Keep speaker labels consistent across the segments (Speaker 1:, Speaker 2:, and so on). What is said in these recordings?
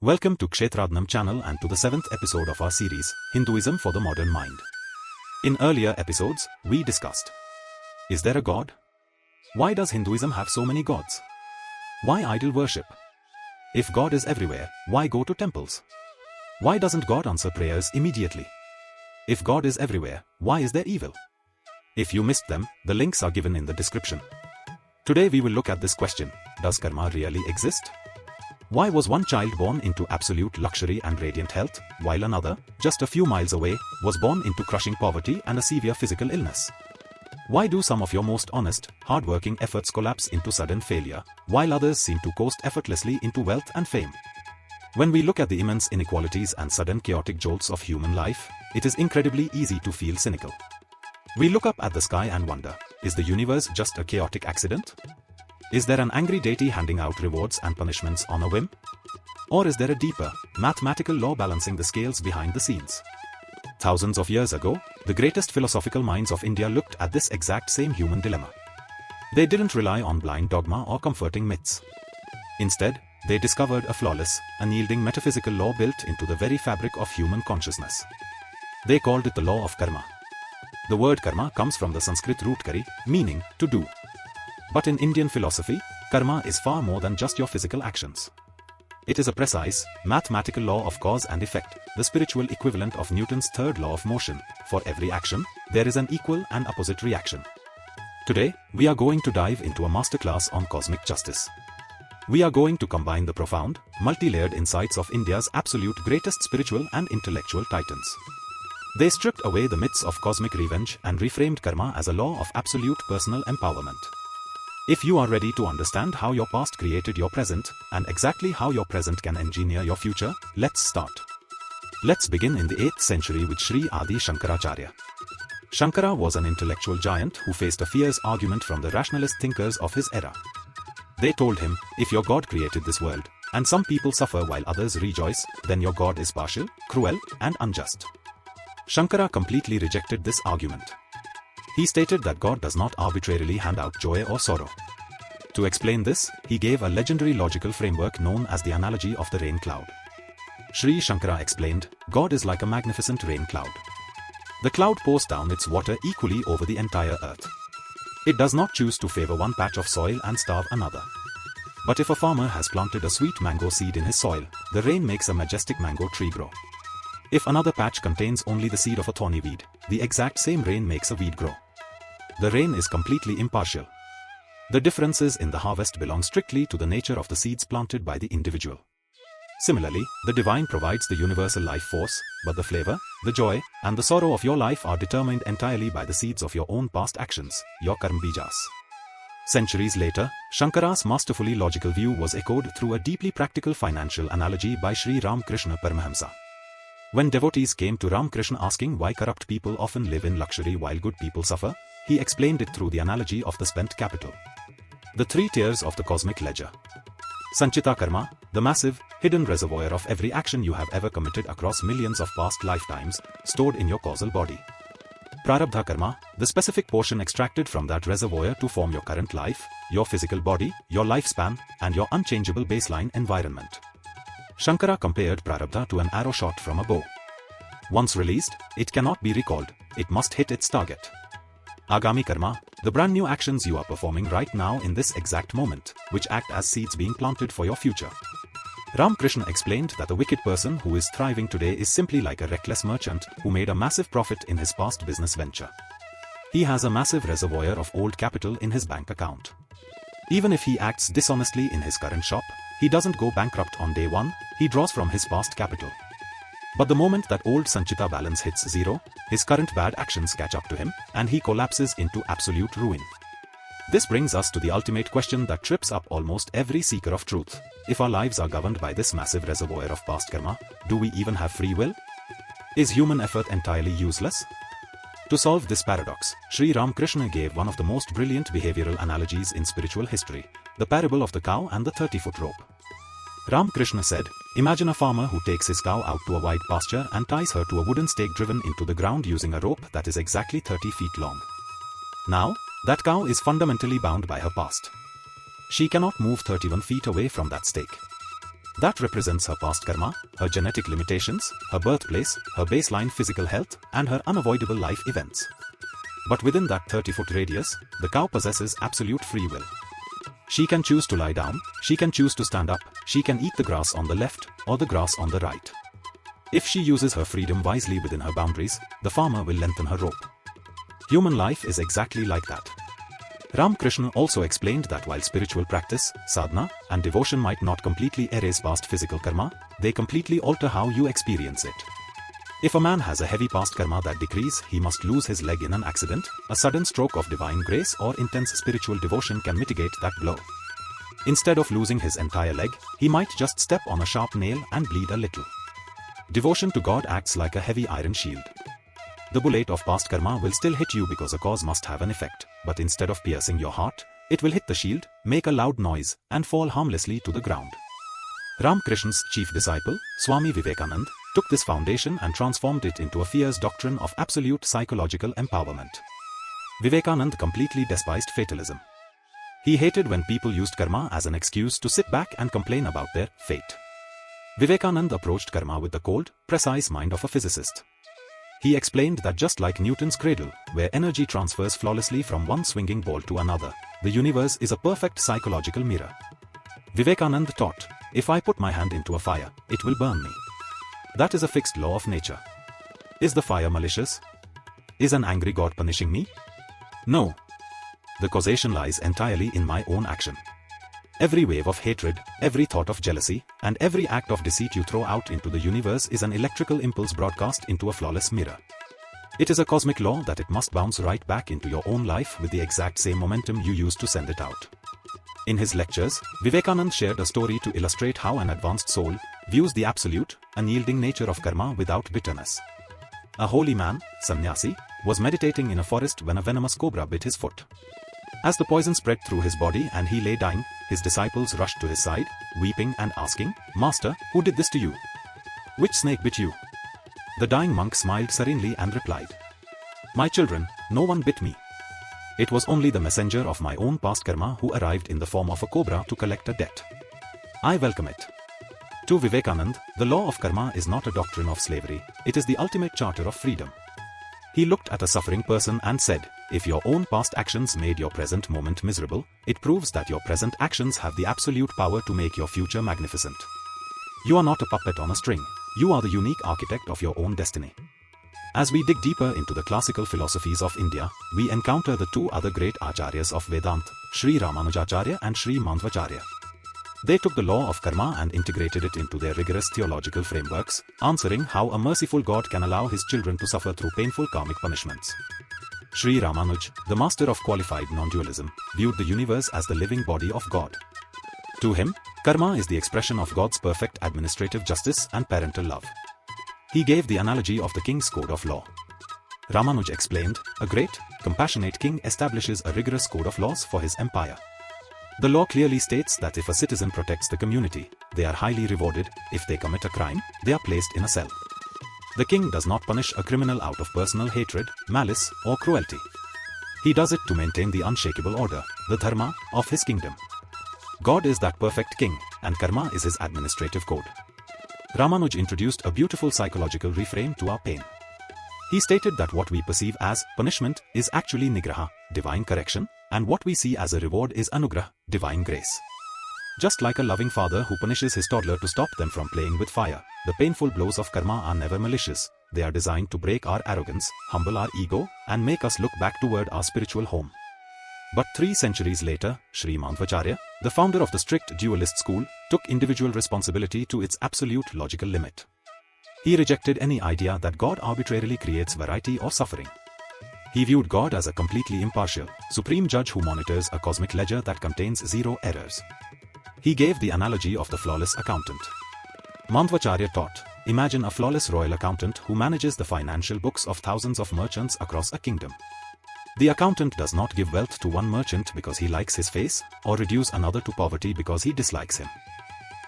Speaker 1: Welcome to Kshetradnam channel and to the 7th episode of our series, Hinduism for the Modern Mind. In earlier episodes, we discussed: is there a God? Why does Hinduism have so many gods? Why idol worship? If God is everywhere, why go to temples? Why doesn't God answer prayers immediately? If God is everywhere, why is there evil? If you missed them, the links are given in the description. Today we will look at this question: does karma really exist? Why was one child born into absolute luxury and radiant health, while another, just a few miles away, was born into crushing poverty and a severe physical illness? Why do some of your most honest, hard-working efforts collapse into sudden failure, while others seem to coast effortlessly into wealth and fame? When we look at the immense inequalities and sudden chaotic jolts of human life, it is incredibly easy to feel cynical. We look up at the sky and wonder, is the universe just a chaotic accident? Is there an angry deity handing out rewards and punishments on a whim? Or is there a deeper, mathematical law balancing the scales behind the scenes? Thousands of years ago, the greatest philosophical minds of India looked at this exact same human dilemma. They didn't rely on blind dogma or comforting myths. Instead, they discovered a flawless, unyielding metaphysical law built into the very fabric of human consciousness. They called it the law of karma. The word karma comes from the Sanskrit root kari, meaning to do. But in Indian philosophy, karma is far more than just your physical actions. It is a precise, mathematical law of cause and effect, the spiritual equivalent of Newton's third law of motion. For every action, there is an equal and opposite reaction. Today, we are going to dive into a masterclass on cosmic justice. We are going to combine the profound, multi-layered insights of India's absolute greatest spiritual and intellectual titans. They stripped away the myths of cosmic revenge and reframed karma as a law of absolute personal empowerment. If you are ready to understand how your past created your present, and exactly how your present can engineer your future, let's start. Let's begin in the 8th century with Sri Adi Shankaracharya. Shankara was an intellectual giant who faced a fierce argument from the rationalist thinkers of his era. They told him, if your God created this world, and some people suffer while others rejoice, then your God is partial, cruel, and unjust. Shankara completely rejected this argument. He stated that God does not arbitrarily hand out joy or sorrow. To explain this, he gave a legendary logical framework known as the analogy of the rain cloud. Sri Shankara explained, God is like a magnificent rain cloud. The cloud pours down its water equally over the entire earth. It does not choose to favor one patch of soil and starve another. But if a farmer has planted a sweet mango seed in his soil, the rain makes a majestic mango tree grow. If another patch contains only the seed of a thorny weed, the exact same rain makes a weed grow. The rain is completely impartial. The differences in the harvest belong strictly to the nature of the seeds planted by the individual. Similarly, the divine provides the universal life force, but the flavor, the joy, and the sorrow of your life are determined entirely by the seeds of your own past actions, your karma bijas. Centuries later, Shankara's masterfully logical view was echoed through a deeply practical financial analogy by Sri Ramakrishna Paramahamsa. When devotees came to Ramakrishna asking why corrupt people often live in luxury while good people suffer, he explained it through the analogy of the spent capital. The 3 tiers of the cosmic ledger. Sanchita Karma, the massive, hidden reservoir of every action you have ever committed across millions of past lifetimes, stored in your causal body. Prarabdha Karma, the specific portion extracted from that reservoir to form your current life, your physical body, your lifespan, and your unchangeable baseline environment. Shankara compared Prarabdha to an arrow shot from a bow. Once released, it cannot be recalled, it must hit its target. Agami Karma, the brand new actions you are performing right now in this exact moment, which act as seeds being planted for your future. Ramakrishna explained that the wicked person who is thriving today is simply like a reckless merchant who made a massive profit in his past business venture. He has a massive reservoir of old capital in his bank account. Even if he acts dishonestly in his current shop, he doesn't go bankrupt on day one, he draws from his past capital. But the moment that old Sanchita balance hits zero, his current bad actions catch up to him, and he collapses into absolute ruin. This brings us to the ultimate question that trips up almost every seeker of truth. If our lives are governed by this massive reservoir of past karma, do we even have free will? Is human effort entirely useless? To solve this paradox, Sri Ramakrishna gave one of the most brilliant behavioral analogies in spiritual history, the parable of the cow and the 30-foot rope. Ramakrishna said, imagine a farmer who takes his cow out to a wide pasture and ties her to a wooden stake driven into the ground using a rope that is exactly 30 feet long. Now, that cow is fundamentally bound by her past. She cannot move 31 feet away from that stake. That represents her past karma, her genetic limitations, her birthplace, her baseline physical health, and her unavoidable life events. But within that 30-foot radius, the cow possesses absolute free will. She can choose to lie down, she can choose to stand up, she can eat the grass on the left or the grass on the right. If she uses her freedom wisely within her boundaries, the farmer will lengthen her rope. Human life is exactly like that. Ramakrishna also explained that while spiritual practice, sadhana, and devotion might not completely erase past physical karma, they completely alter how you experience it. If a man has a heavy past karma that decrees he must lose his leg in an accident, a sudden stroke of divine grace or intense spiritual devotion can mitigate that blow. Instead of losing his entire leg, he might just step on a sharp nail and bleed a little. Devotion to God acts like a heavy iron shield. The bullet of past karma will still hit you because a cause must have an effect, but instead of piercing your heart, it will hit the shield, make a loud noise, and fall harmlessly to the ground. Ramakrishna's chief disciple, Swami Vivekananda, took this foundation and transformed it into a fierce doctrine of absolute psychological empowerment. Vivekananda completely despised fatalism. He hated when people used karma as an excuse to sit back and complain about their fate. Vivekananda approached karma with the cold, precise mind of a physicist. He explained that just like Newton's cradle, where energy transfers flawlessly from one swinging ball to another, the universe is a perfect psychological mirror. Vivekananda taught, if I put my hand into a fire, it will burn me. That is a fixed law of nature. Is the fire malicious? Is an angry God punishing me? No. The causation lies entirely in my own action. Every wave of hatred, every thought of jealousy, and every act of deceit you throw out into the universe is an electrical impulse broadcast into a flawless mirror. It is a cosmic law that it must bounce right back into your own life with the exact same momentum you used to send it out. In his lectures, Vivekananda shared a story to illustrate how an advanced soul views the absolute, unyielding nature of karma without bitterness. A holy man, sannyasi, was meditating in a forest when a venomous cobra bit his foot. As the poison spread through his body and he lay dying, his disciples rushed to his side, weeping and asking, "Master, who did this to you? Which snake bit you?" The dying monk smiled serenely and replied, "My children, no one bit me. It was only the messenger of my own past karma who arrived in the form of a cobra to collect a debt. I welcome it." To Vivekananda, the law of karma is not a doctrine of slavery, it is the ultimate charter of freedom. He looked at a suffering person and said, if your own past actions made your present moment miserable, it proves that your present actions have the absolute power to make your future magnificent. You are not a puppet on a string, you are the unique architect of your own destiny. As we dig deeper into the classical philosophies of India, we encounter the two other great acharyas of Vedanta, Sri Ramanujacharya and Sri Madhvacharya. They took the law of karma and integrated it into their rigorous theological frameworks, answering how a merciful God can allow his children to suffer through painful karmic punishments. Sri Ramanuj, the master of qualified non-dualism, viewed the universe as the living body of God. To him, karma is the expression of God's perfect administrative justice and parental love. He gave the analogy of the king's code of law. Ramanuj explained, a great, compassionate king establishes a rigorous code of laws for his empire. The law clearly states that if a citizen protects the community, they are highly rewarded. If they commit a crime, they are placed in a cell. The king does not punish a criminal out of personal hatred, malice, or cruelty. He does it to maintain the unshakable order, the Dharma, of his kingdom. God is that perfect king, and karma is his administrative code. Ramanuj introduced a beautiful psychological reframe to our pain. He stated that what we perceive as punishment is actually nigraha, divine correction, and what we see as a reward is anugrah, divine grace. Just like a loving father who punishes his toddler to stop them from playing with fire, the painful blows of karma are never malicious, they are designed to break our arrogance, humble our ego, and make us look back toward our spiritual home. But 3 centuries later, Sri Madhvacharya, the founder of the strict dualist school, took individual responsibility to its absolute logical limit. He rejected any idea that God arbitrarily creates variety or suffering. He viewed God as a completely impartial, supreme judge who monitors a cosmic ledger that contains 0 errors. He gave the analogy of the flawless accountant. Madhvacharya taught, imagine a flawless royal accountant who manages the financial books of thousands of merchants across a kingdom. The accountant does not give wealth to one merchant because he likes his face, or reduce another to poverty because he dislikes him.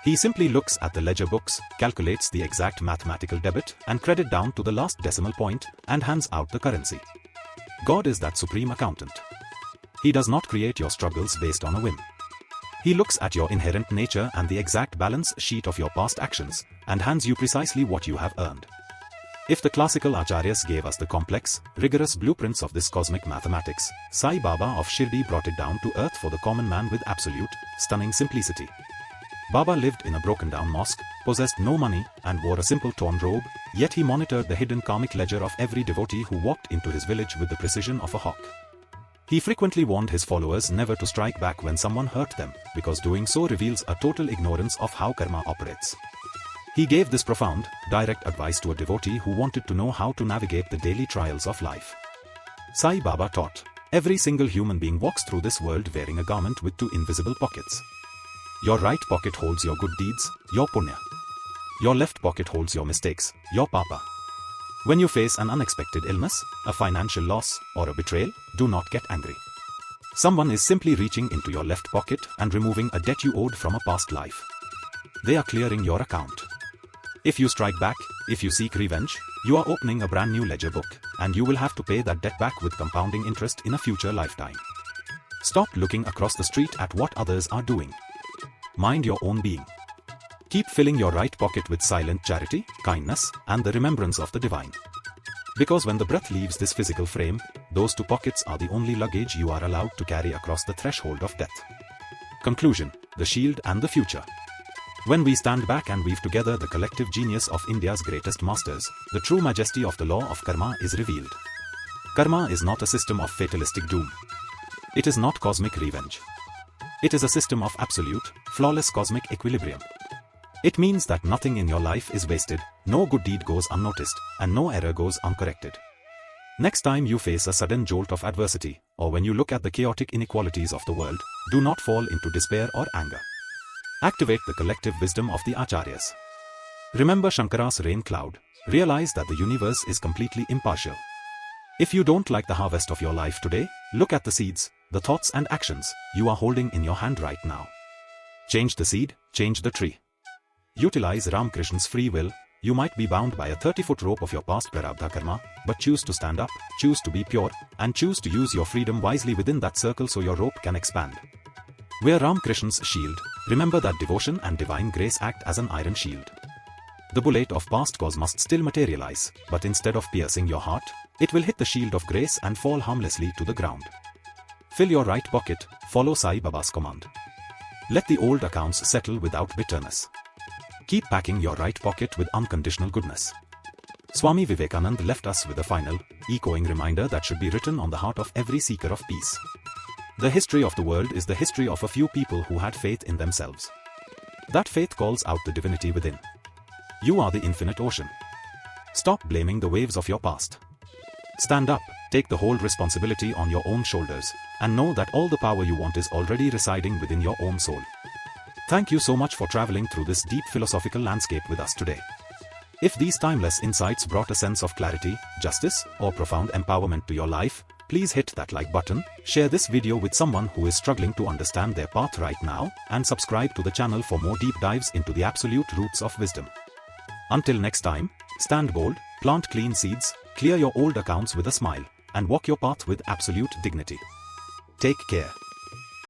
Speaker 1: He simply looks at the ledger books, calculates the exact mathematical debit and credit down to the last decimal point, and hands out the currency. God is that supreme accountant. He does not create your struggles based on a whim. He looks at your inherent nature and the exact balance sheet of your past actions, and hands you precisely what you have earned. If the classical acharyas gave us the complex, rigorous blueprints of this cosmic mathematics, Sai Baba of Shirdi brought it down to earth for the common man with absolute, stunning simplicity. Baba lived in a broken-down mosque, possessed no money, and wore a simple torn robe, yet he monitored the hidden karmic ledger of every devotee who walked into his village with the precision of a hawk. He frequently warned his followers never to strike back when someone hurt them, because doing so reveals a total ignorance of how karma operates. He gave this profound, direct advice to a devotee who wanted to know how to navigate the daily trials of life. Sai Baba taught, every single human being walks through this world wearing a garment with two invisible pockets. Your right pocket holds your good deeds, your punya. Your left pocket holds your mistakes, your papa. When you face an unexpected illness, a financial loss, or a betrayal, do not get angry. Someone is simply reaching into your left pocket and removing a debt you owed from a past life. They are clearing your account. If you strike back, if you seek revenge, you are opening a brand new ledger book, and you will have to pay that debt back with compounding interest in a future lifetime. Stop looking across the street at what others are doing. Mind your own being. Keep filling your right pocket with silent charity, kindness, and the remembrance of the divine. Because when the breath leaves this physical frame, those two pockets are the only luggage you are allowed to carry across the threshold of death. Conclusion: the shield and the future. When we stand back and weave together the collective genius of India's greatest masters, the true majesty of the law of karma is revealed. Karma is not a system of fatalistic doom. It is not cosmic revenge. It is a system of absolute, flawless cosmic equilibrium. It means that nothing in your life is wasted, no good deed goes unnoticed, and no error goes uncorrected. Next time you face a sudden jolt of adversity, or when you look at the chaotic inequalities of the world, do not fall into despair or anger. Activate the collective wisdom of the acharyas. Remember Shankara's rain cloud. Realize that the universe is completely impartial. If you don't like the harvest of your life today, look at the seeds, the thoughts and actions you are holding in your hand right now. Change the seed, change the tree. Utilize Ramakrishna's free will. You might be bound by a 30-foot rope of your past Prarabdha Karma, but choose to stand up, choose to be pure, and choose to use your freedom wisely within that circle so your rope can expand. Wear Ramakrishna's shield. Remember that devotion and divine grace act as an iron shield. The bullet of past cause must still materialize, but instead of piercing your heart, it will hit the shield of grace and fall harmlessly to the ground. Fill your right pocket, follow Sai Baba's command. Let the old accounts settle without bitterness. Keep packing your right pocket with unconditional goodness. Swami Vivekananda left us with a final, echoing reminder that should be written on the heart of every seeker of peace. The history of the world is the history of a few people who had faith in themselves. That faith calls out the divinity within. You are the infinite ocean. Stop blaming the waves of your past. Stand up, take the whole responsibility on your own shoulders, and know that all the power you want is already residing within your own soul. Thank you so much for traveling through this deep philosophical landscape with us today. If these timeless insights brought a sense of clarity, justice, or profound empowerment to your life, please hit that like button, share this video with someone who is struggling to understand their path right now, and subscribe to the channel for more deep dives into the absolute roots of wisdom. Until next time, stand bold, plant clean seeds, clear your old accounts with a smile, and walk your path with absolute dignity. Take care.